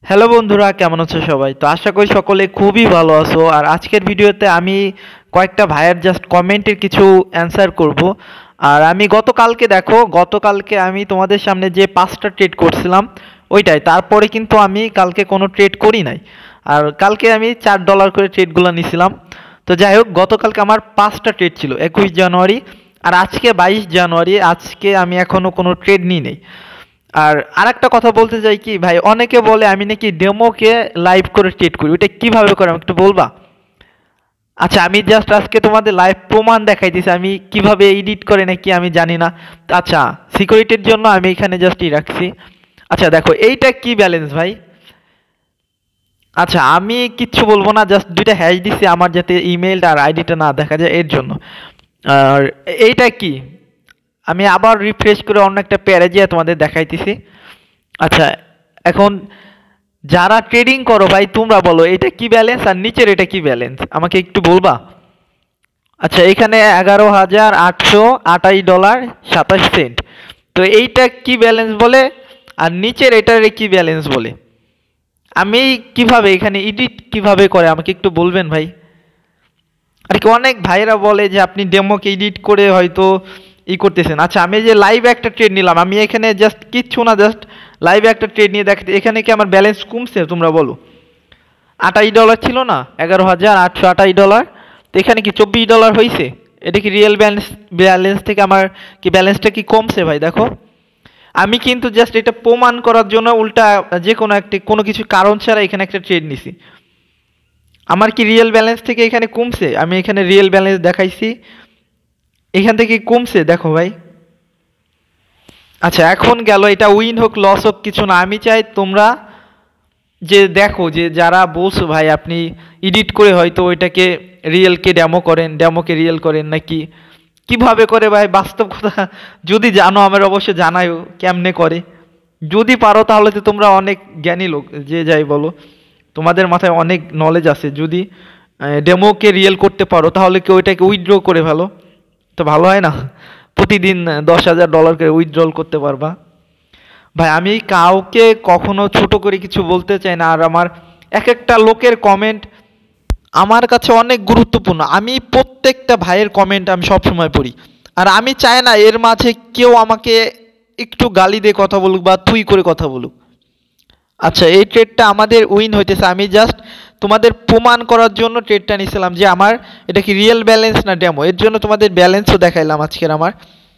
Hello বন্ধুরা, কেমন আছো সবাই? তো আশা করি সকলে খুবই ভালো আছো। আর আজকের ভিডিওতে আমি কয়েকটা ভাইয়ের জাস্ট কমেন্টের কিছু অ্যান্সার করব। আর আমি গতকালকে আমি তোমাদের সামনে যে 5টা ট্রেড করছিলাম ওইটাই। তারপরে কিন্তু আমি কালকে কোনো ট্রেড করি নাই। আর কালকে আমি $4 করে ট্রেডগুলো নিছিলাম। তো যাই হোক, গতকালকে আমার 5টা ট্রেড ছিল 21 জানুয়ারি। আর আজকে 22 জানুয়ারি, আজকে আমি এখনো কোনো ট্রেড নিই নাই। আর আরেকটা কথা বলতে চাই কি ভাই, অনেকে বলে আমি নাকি ডেমোকে লাইভ করে ট্রিট করি। ওটা কিভাবে করে আমাকে একটু বলবা? আচ্ছা, আমি জাস্ট আজকে তোমাদের লাইভ প্রমাণ দেখাই দিছি আমি কিভাবে এডিট করে নাকি আমি জানি না। আচ্ছা, সিকিউরিটির জন্য আমি এখানে জাস্ট রাখছি। আচ্ছা দেখো, এইটা কি ব্যালেন্স ভাই? আচ্ছা, আমি কিচ্ছু বলবো না, জাস্ট দুইটা হ্যাশ দিছি আমার যাতে ইমেলটা আর আইডিটা না দেখা যায় এর জন্য। আর এইটা কি? আমি আবার রিফ্রেশ করে অন্য একটা পেয়ারে যেয়ে তোমাদের দেখাইতেছি। আচ্ছা, এখন যারা ট্রেডিং করো ভাই, তোমরা বলো এটা কি ব্যালেন্স আর নিচের এটা কি ব্যালেন্স, আমাকে একটু বলবা? আচ্ছা, এখানে $11,828.27। তো এইটা কি ব্যালেন্স বলে? আর নিচের এটার কি ব্যালেন্স বলে? আমি কিভাবে এখানে এডিট কিভাবে করে আমাকে একটু বলবেন ভাই? আর কি অনেক ভাইরা বলে যে আপনি ডেমোকে এডিট করে হয়তো করতেছেন। আচ্ছা, আমি যে লাইভ একটা ট্রেড নিলাম, আমি এখানে জাস্ট কিচ্ছু না, জাস্ট লাইভে একটা ট্রেড নিয়ে দেখাতে, এখানে কি আমার ব্যালেন্স কমছে তোমরা বলো? $28 ছিল না, $11,828। তো এখানে কি $24 হয়েছে? এটা কি রিয়েল ব্যালেন্স? ব্যালেন্স থেকে আমার কি ব্যালেন্সটা কি কমছে ভাই? দেখো, আমি কিন্তু জাস্ট এটা প্রমাণ করার জন্য উল্টা যে কোনো কিছু কারণ ছাড়া এখানে একটা ট্রেড নিছি। আমার কি রিয়েল ব্যালেন্স থেকে এখানে কমছে? আমি এখানে রিয়েল ব্যালেন্স দেখাইছি, এখান থেকে কমছে দেখো ভাই। আচ্ছা, এখন গেল, এটা উইন হোক লস হোক কিছু না, আমি চাই তোমরা যে দেখো, যে যারা বলছো ভাই আপনি এডিট করে হয়তো ওইটাকে রিয়েলকে ডেমো করেন, ডেমোকে রিয়েল করেন নাকি কিভাবে করে ভাই, বাস্তব কথা যদি জানো আমার অবশ্যই জানাও কেমনে করে। যদি পারো তাহলে তো তোমরা অনেক জ্ঞানী লোক, যে যাই বলো, তোমাদের মাথায় অনেক নলেজ আছে। যদি ডেমোকে রিয়েল করতে পারো তাহলে কি ওইটাকে উইথড্র করে ফেলো, তো ভালো হয় না? প্রতিদিন $10,000 করে উইথড্রল করতে পারবা। ভাই আমি কাউকে কখনো ছোট করে কিছু বলতে চাই না। আর আমার এক একটা লোকের কমেন্ট আমার কাছে অনেক গুরুত্বপূর্ণ। আমি প্রত্যেকটা ভাইয়ের কমেন্ট আমি সবসময় পড়ি। আর আমি চাই না এর মাঝে কেউ আমাকে একটু গালি দিয়ে কথা বলুক বা তুই করে কথা বলুক। আচ্ছা, এই ট্রেডটা আমাদের উইন হইতেছে, আমি জাস্ট তোমাদের প্রমাণ করার জন্য ট্রেডটা নিয়েছিলাম যে আমার এটা কি রিয়েল ব্যালেন্স না ডেমো। এর জন্য তোমাদের ব্যালেন্সও দেখাইলাম আজকের আমার।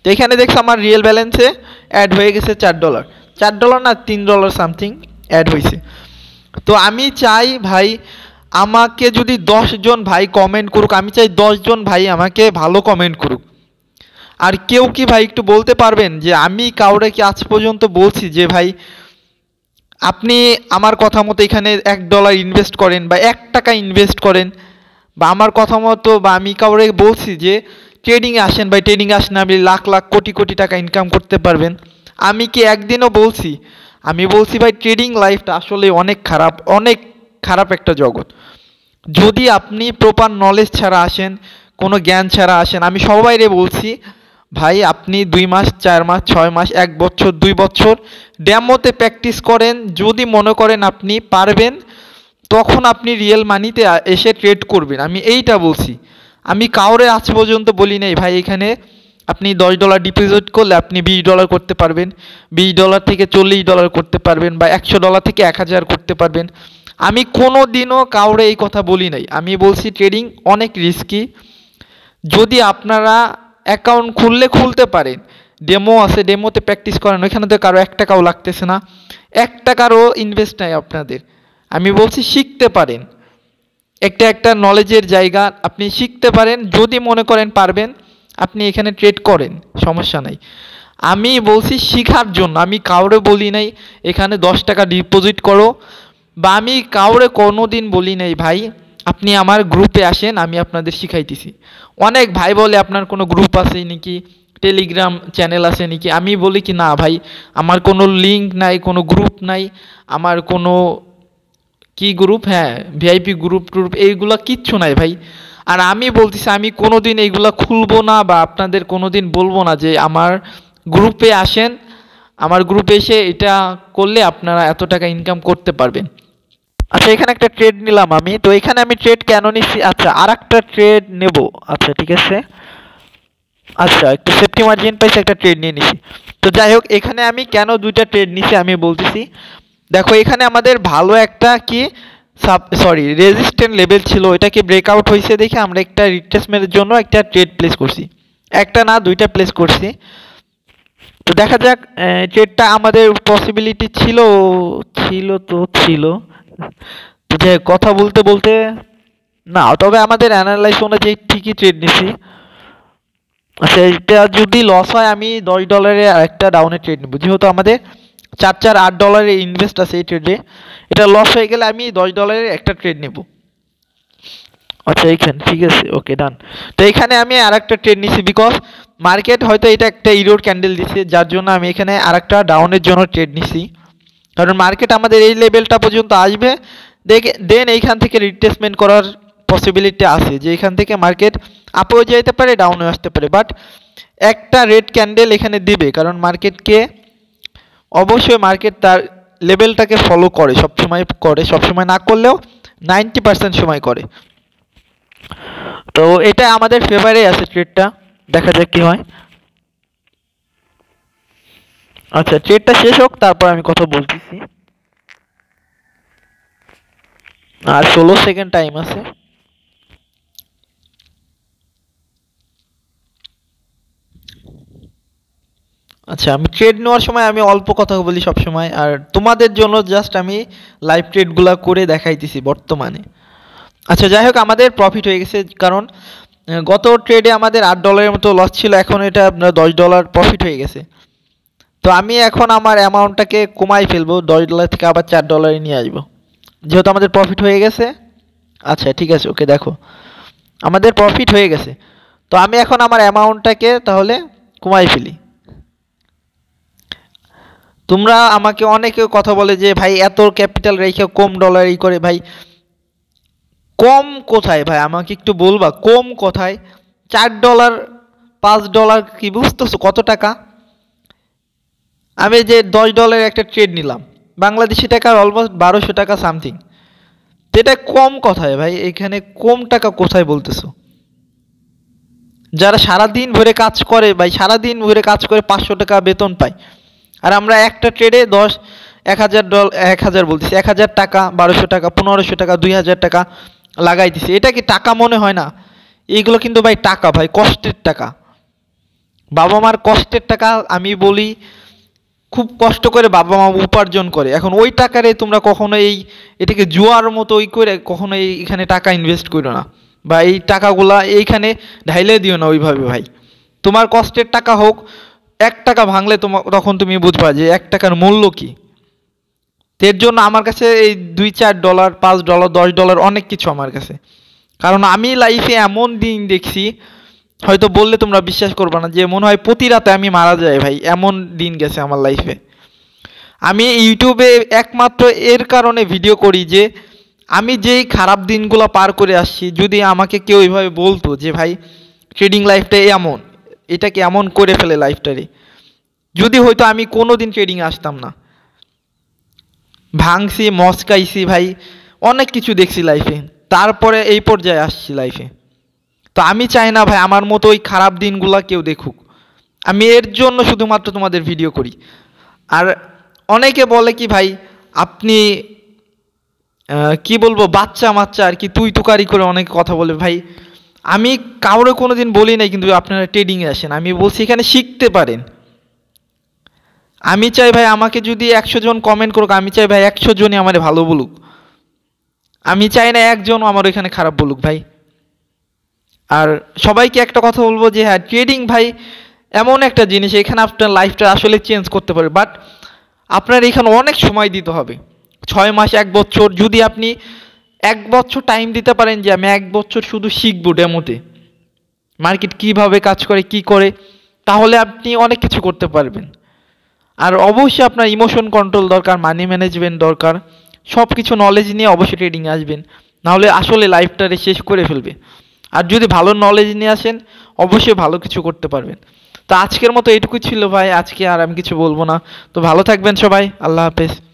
তো এখানে দেখছো আমার রিয়েল ব্যালেন্সে অ্যাড হয়ে গেছে $4। $4 না $3 সামথিং অ্যাড হয়েছে। তো আমি চাই ভাই, আমাকে যদি 10 জন ভাই কমেন্ট করুক, আমি চাই 10 জন ভাই আমাকে ভালো কমেন্ট করুক। আর কেউ কি ভাই একটু বলতে পারবেন যে আমি কাউরে কি আজ পর্যন্ত বলছি যে ভাই আপনি আমার কথা মতো এখানে $1 ইনভেস্ট করেন বা $1 ইনভেস্ট করেন, বা আমার কথা মতো, বা আমি কাউরে বলছি যে ট্রেডিংয়ে আসেন ভাই, ট্রেডিংয়ে আসেন আপনি লাখ লাখ কোটি কোটি টাকা ইনকাম করতে পারবেন? আমি কি একদিনও বলছি? আমি বলছি ভাই ট্রেডিং লাইফটা আসলে অনেক খারাপ, অনেক খারাপ একটা জগৎ। যদি আপনি প্রপার নলেজ ছাড়া আসেন, কোনো জ্ঞান ছাড়া আসেন, আমি সবাইরে বলছি ভাই আপনি 2 মাস 4 মাস 6 মাস 1 বছর 2 বছর ডেমোতে প্র্যাকটিস করেন। যদি মনে করেন আপনি পারবেন, তখন আপনি রিয়েল মানিতে এসে ট্রেড করবেন। আমি এইটা বলছি। আমি কাউরে আজ পর্যন্ত বলি নাই ভাই এখানে আপনি $10 ডিপোজিট করলে আপনি $20 করতে পারবেন, $20 থেকে $40 করতে পারবেন, বা $100 থেকে 1000 করতে পারবেন। আমি কোনো দিনও কাউরে এই কথা বলি নাই। আমি বলছি ট্রেডিং অনেক রিস্কি। যদি আপনারা অ্যাকাউন্ট খুলতে পারেন, ডেমো আছে, ডেমোতে প্র্যাকটিস করেন, ওইখানে তো কারো $1 লাগতেছে না, $1 ইনভেস্ট নাই আপনাদের। আমি বলছি শিখতে পারেন, একটা নলেজের জায়গা, আপনি শিখতে পারেন। যদি মনে করেন পারবেন, আপনি এখানে ট্রেড করেন, সমস্যা নাই। আমি বলছি শিখার জন্য, আমি কাউরে বলি নাই এখানে $10 ডিপোজিট করো, বা আমি কাউরে কোনো দিন বলি নাই ভাই আপনি আমার গ্রুপে আসেন আমি আপনাদের শিখাইতেছি। অনেক ভাই বলে আপনার কোনো গ্রুপ আছে নাকি, টেলিগ্রাম চ্যানেল আছে নাকি? আমি বলি কি না ভাই, আমার কোনো লিঙ্ক নাই, কোনো গ্রুপ নাই, আমার কোনো কি গ্রুপ, হ্যাঁ ভিআইপি গ্রুপ ট্রুপ এইগুলা কিচ্ছু নাই ভাই। আর আমি বলতেছি আমি কোনো দিন এইগুলা খুলবো না, বা আপনাদের কোনো দিন বলবো না যে আমার গ্রুপে আসেন, আমার গ্রুপে এসে এটা করলে আপনারা এত টাকা ইনকাম করতে পারবেন। আচ্ছা, এখানে একটা ট্রেড নিলাম আমি। তো এখানে আমি ট্রেড কেন নিচ্ছি, আচ্ছা আর একটা ট্রেড নেব। আচ্ছা ঠিক আছে, আচ্ছা একটু সেফটি মার্জিন পাইছে, একটা ট্রেড নিয়ে নিছি। তো যাই হোক, এখানে আমি কেন দুইটা ট্রেড নিছি আমি বলতেছি। দেখো এখানে আমাদের ভালো একটা কি রেজিস্ট্যান্ট লেভেল ছিল, ওইটাকে ব্রেকআউট হয়েছে দেখে আমরা একটা রিট্রেসমেন্টের জন্য একটা ট্রেড প্লেস করছি। একটা না, দুইটা প্লেস করছি। তো দেখা যাক, ট্রেডটা আমাদের পসিবিলিটি ছিল ছিল তো ছিল। তো যে কথা বলতে বলতে না, তবে আমাদের অ্যানালাইজ অনুযায়ী ঠিকই ট্রেড নিছি। আচ্ছা, এটা যদি লস হয় আমি $10 একটা ডাউনে ট্রেড নেব, যেহেতু আমাদের 8 ইনভেস্ট আছে এই ট্রেডে। এটা লস হয়ে গেলে আমি $10 একটা ট্রেড নেব। আচ্ছা এইখানে ঠিক আছে, ওকে ডান। তো এখানে আমি আর একটা ট্রেড নিছি, বিকজ মার্কেট হয়তো এটা একটা ইরোর ক্যান্ডেল দিছে, যার জন্য আমি এখানে আর একটা ডাউনের জন্য ট্রেড নিছি। কারণ মার্কেট আমাদের এই লেভেলটা পর্যন্ত আসবে, দেন এইখান থেকে রিট্রেসমেন্ট করার পসিবিলিটি আছে, যে এখান থেকে মার্কেট আপেও যেতে পারে, ডাউনে আসতে পারে। বাট একটা রেড ক্যান্ডেল এখানে দিবে, কারণ মার্কেটকে অবশ্যই মার্কেট তার লেভেলটাকে ফলো করে, সবসময় না করলেও 90% সময় করে। তো এটা আমাদের ফেভারে আছে ট্রেডটা, দেখা যাক কি হয়। আচ্ছা ট্রেডটা শেষ হোক, তারপর আমি কথা বলতেছি। আর 16 সেকেন্ড টাইম আছে। আচ্ছা, আমি ট্রেড নেওয়ার সময় আমি অল্প কথা বলি সব সময়, আর তোমাদের জন্য জাস্ট আমি লাইভ ট্রেডগুলো করে দেখাইতেছি বর্তমানে। আচ্ছা যাই হোক, আমাদের প্রফিট হয়ে গেছে, কারণ গত ট্রেডে আমাদের $8 মতো লস ছিল, এখন এটা আপনার $10 প্রফিট হয়ে গেছে। তো আমি এখন আমার অ্যামাউন্টটাকে কমাই ফেলবো, $10 থেকে আবার $4 নিয়ে আসবো, যেহেতু আমাদের প্রফিট হয়ে গেছে। আচ্ছা ঠিক আছে, ওকে দেখো আমাদের প্রফিট হয়ে গেছে। তো আমি এখন আমার অ্যামাউন্টটাকে তাহলে কমাই ফেলি। তোমরা আমাকে অনেকে কথা বলে যে ভাই এত ক্যাপিটাল রেখে কম ডলার ই করে, ভাই কম কোথায় ভাই, আমাকে একটু বলবা কম কোথায়? $4 $5 কি বুঝতেছো কত টাকা? আমি যে $10 একটা ট্রেড নিলাম, বাংলাদেশি টাকার অলমোস্ট 1200 টাকা সামথিং। তো এটা কম কোথায় ভাই, এখানে কম টাকা কোথায় বলতেছো? যারা সারাদিন ভরে কাজ করে ভাই, সারাদিন ভরে কাজ করে 500 টাকা বেতন পায়, আর আমরা একটা ট্রেডে 1000 টাকা, 1200 টাকা, 1500 টাকা, 2000 টাকা লাগাইতেছি। এটা কি টাকা মনে হয় না? এইগুলো কিন্তু ভাই টাকা, ভাই কষ্টের টাকা, বাবা মার কষ্টের টাকা। আমি বলি খুব কষ্ট করে বাবা মা উপার্জন করে, এখন ওই টাকারে তোমরা কখনো এটাকে জুয়ার মতো করে কখনো এখানে টাকা ইনভেস্ট করো না, বা এই টাকাগুলা এইখানে ঢাইলে দিও না ওইভাবে ভাই। তোমার কষ্টের টাকা হোক, 1 টাকা ভাঙলে তখন তুমি বুঝবা যে 1 টাকার মূল্য কি। এর জন্য আমার কাছে এই $2-4 $5 $10 অনেক কিছু আমার কাছে। কারণ আমি লাইফে এমন দিন দেখছি, হয়তো বললে তোমরা বিশ্বাস করবে না, যে মনে হয় প্রতি রাতে আমি মারা যাই ভাই, এমন দিন গেছে আমার লাইফে। আমি ইউটিউবে একমাত্র এর কারণে ভিডিও করি যে আমি যেই খারাপ দিনগুলো পার করে আসছি, যদি আমাকে কেউ এইভাবে বলতো যে ভাই ট্রেডিং লাইফটা এমন, এটাকে এমন করে ফেলে লাইফটারে, যদি হয়তো আমি কোনো দিন ট্রেডিংয়ে আসতাম না। ভাঙছি, মস্কাইছি ভাই, অনেক কিছু দেখছি লাইফে, তারপরে এই পর্যায়ে আসছি লাইফে। তো আমি চাই না ভাই আমার মতো ওই খারাপ দিনগুলো কেউ দেখুক, আমি এর জন্য শুধুমাত্র তোমাদের ভিডিও করি। আর অনেকে বলে কি ভাই আপনি কি বলবো, বাচ্চা মাচ্চা আর কি, তুই তুকারি করে অনেকে কথা বলে। ভাই আমি কাউরে কোনো দিন বলি নাই কিন্তু আপনারা ট্রেডিংয়ে আসেন, আমি বলছি এখানে শিখতে পারেন। আমি চাই ভাই আমাকে যদি 100 জন কমেন্ট করুক, আমি চাই ভাই 100 জনই আমার ভালো বলুক, আমি চাই না একজনও আমার এখানে খারাপ বলুক ভাই। আর সবাইকে একটা কথা বলবো যে হ্যাঁ ট্রেডিং ভাই এমন একটা জিনিস, এখানে আপনার লাইফটা আসলে চেঞ্জ করতে পারে, বাট আপনার এখানে অনেক সময় দিতে হবে, 6 মাস 1 বছর। যদি আপনি 1 বছর টাইম দিতে পারেন যে আমি 1 বছর শুধু শিখবো ডেমোতে মার্কেট কিভাবে কাজ করে কি করে, তাহলে আপনি অনেক কিছু করতে পারবেন। আর অবশ্যই আপনার ইমোশন কন্ট্রোল দরকার, মানি ম্যানেজমেন্ট দরকার, সব কিছু নলেজ নিয়ে অবশ্যই ট্রেডিংয়ে আসবেন, নাহলে আসলে লাইফটারে শেষ করে ফেলবে। আর যদি ভালো নলেজ নিয়ে আসেন, অবশ্যই ভালো কিছু করতে পারবেন। তো আজকের মতো এইটুকুই ছিল ভাই, আজকে আর আমি কিছু বলবো না। তো ভালো থাকবেন সবাই, আল্লাহ হাফেজ।